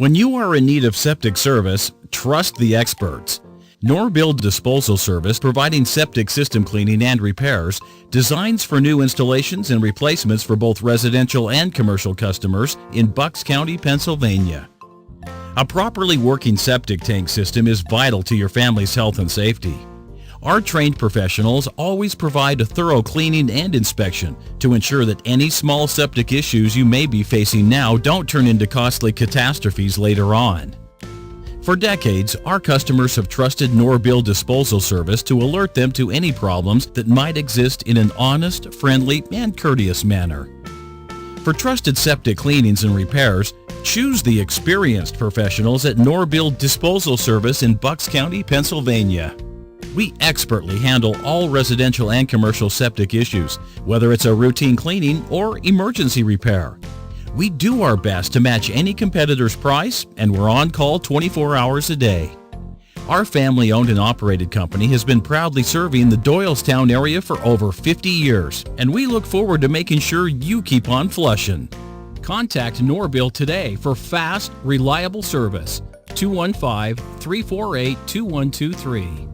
When you are in need of septic service, trust the experts. Norbill Disposal Service, providing septic system cleaning and repairs, designs for new installations and replacements for both residential and commercial customers in Bucks County, Pennsylvania. A properly working septic tank system is vital to your family's health and safety. Our trained professionals always provide a thorough cleaning and inspection to ensure that any small septic issues you may be facing now don't turn into costly catastrophes later on. For decades, our customers have trusted Norbill Disposal Service to alert them to any problems that might exist in an honest, friendly, and courteous manner. For trusted septic cleanings and repairs, choose the experienced professionals at Norbill Disposal Service in Bucks County, Pennsylvania. We expertly handle all residential and commercial septic issues, whether it's a routine cleaning or emergency repair. We do our best to match any competitor's price, and we're on call 24 hours a day. Our family-owned and operated company has been proudly serving the Doylestown area for over 50 years, and we look forward to making sure you keep on flushing. Contact Norbill today for fast, reliable service. 215-348-2123.